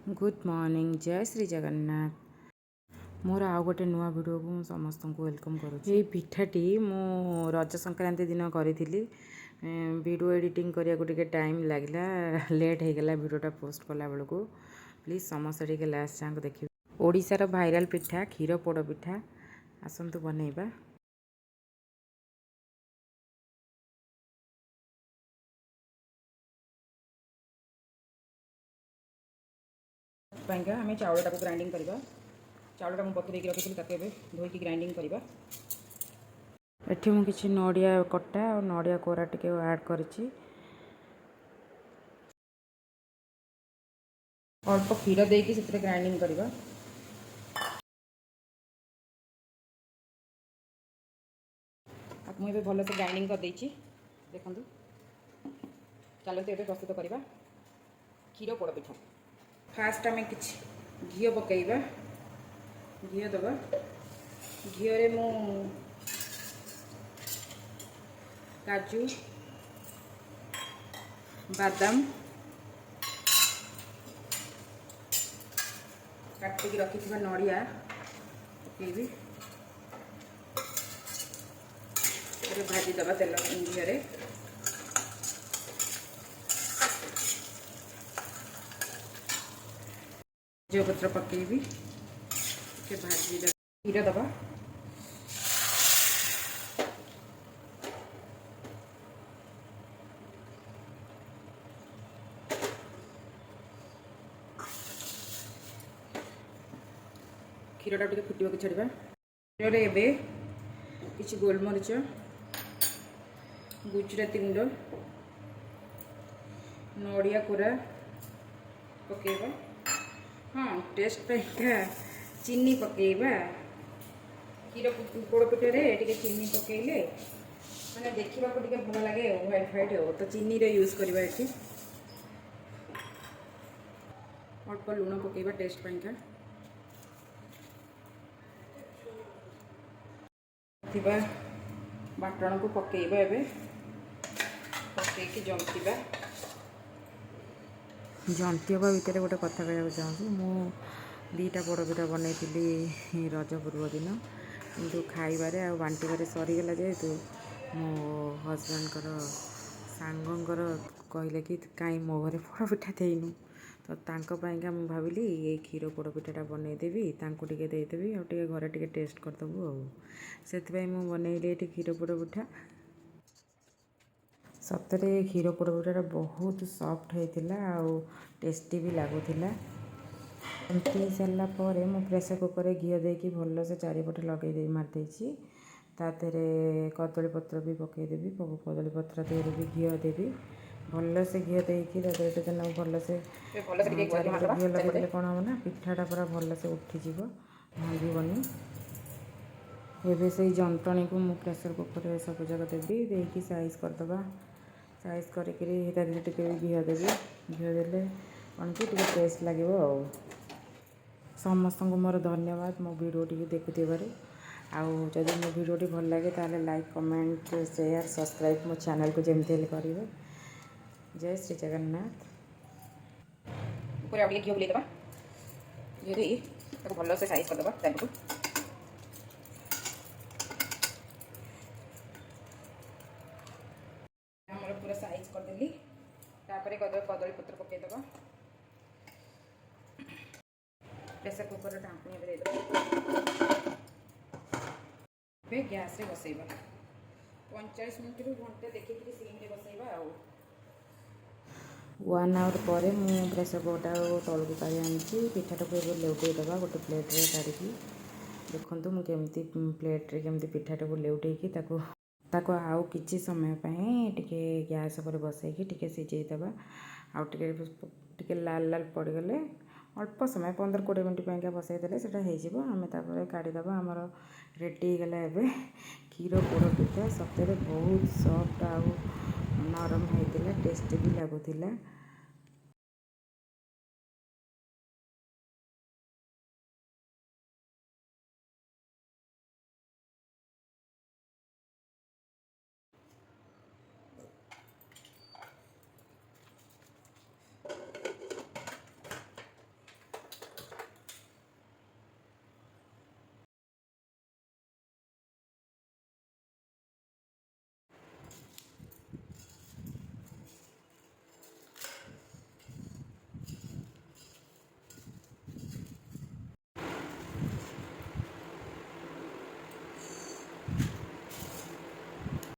Good morning जय श्री जगन्नाथ मोर आउ गोटे नुआ वीडियो को समस्त को वेलकम करुँची। पिठाटी मु रज संक्रांति दिन करी वीडियो एडिटिंग करिया को टिके टाइम लागला लेट हो गला वीडियोटा पोस्ट कला बेलू को प्लीज समस्त टिके लास्ट जाक देखिए। ओडिशार भाइराल पिठा क्षीर पोड़ पिठा आसतु बनैबा। आम चाउलटा को ग्राइंडिंग करवा। चाउलटा मुझे बतुरे रखी धोईकी ग्राइंडिंग करवा। एठी मु किछि नडिया कटा और नडिया कोरा टिके ऐड करछि। अल्प क्षीर देकी से ग्राइंडिंग करवा। मुझे भल से ग्राइंडिंग कर देछि देखंतु। चलते ये प्रस्तुत करवा क्षीर पोड़ पिठा। फास्ट आम कि घी पकईवा। घी दबा। घी मु काजू बादाम काटिक रखी नड़िया पकईबी। भाजीदबा तेल घी तेजपत्र पकईबी भाजी क्षीर दबा। क्षीरटा टिके फुटवाक छाड़ा। क्षीर एबे किछि गोलमरीच गुजराती गुंड नड़िया कोरा पकेबा। हाँ टेस्ट पाइका चीनी पकेबा। क्षीर पोड़ पिठारे टिके चीनी पकेले माने देखा को टिके भल लगे व्हाइट व्हाइट हो तो चीनी रे यूज करबा। एठी अल्प लुण पकेबा टेस्ट पाइका। थिबा बाटण को पकेबा। एबे पकेकी जंतीबा। जंतीबा भितर गोटे कथा कहना चाहूँ। मु दीटा पोड़ पिठा बनई रज पूर्व दिन किंतु खाइबारे आ बांटिबारे सरीगला जेहेतु मो हजबैंड सांगंकर कहले कि कहीं मो घरे पोड़ पिठा देनु तो तांको पाइंका मु भाविली ये क्षीर पोड़ पिठाटा बनईदेवी तांको टिके देदेवी और टिके घरे टिके टेस्ट करदेबू आ से मु बनईली ये क्षीर पोड़ पिठा। सतरे क्षीर पोड़ पिठाटा बहुत सॉफ्ट होता आउ टेस्टी भी लगुला। एमती सारा पर मु प्रेसर कुकर घी देकी भल से चारिपटे लगे मारिदेची। ताधे कदली पत्र भी पकईदेवी। कदली पत्र देहरे भी घी देवी भल से घी देकी भल से घी लगे कौन हम ना पिठाटा पूरा भल से उठीज भांगीबनी। एबे से जंतणी को मु प्रेसर कुकर सब जगह देवी देकी साइज करदबा। साइज करके टे घी देवी। घी देले कौन कि टेस्ट लगे। समस्त को मोर धन्यवाद मो वीडियो टी देखुवर। आउ जदि मो वीडियो भल लगे ताले लाइक कमेंट शेयर सब्सक्राइब मो चैनल को जमती करेंगे। जय श्री जगन्नाथ। घी बुलेदबा। घी भल से साइज करदबा। पूरा साइज करदेली। कदली पत्र पकईदबा। प्रेसर कुकर ढाँकुणी देदेबा। गैस रे बसैबा 45 मिनट रु घंटे देखिक सिम रे बसैबा। 1 आवर पर मु प्रेसर कुकर तौल को काढ़ी आनी। पिठाटा को लेउटे दबा गोटे प्लेट रे काढ़ी। देखो मुझे प्लेट रे केमती पिठाटा को लेउटेकी ताको आउ किछि समय टिके गैस पर बसैकी टिके सिझेईदबा। आउ टिके लाल लाल पड़गले अल्प समय 15-20 मिनट पाइका बसईदेले सेटा हो आम काढ़ीदबा। आमर रेडी गला एबे क्षीर पोड़ पिठा। सतरे बहुत सॉफ्ट आउ नरम होता टेस्टी भी लगुला।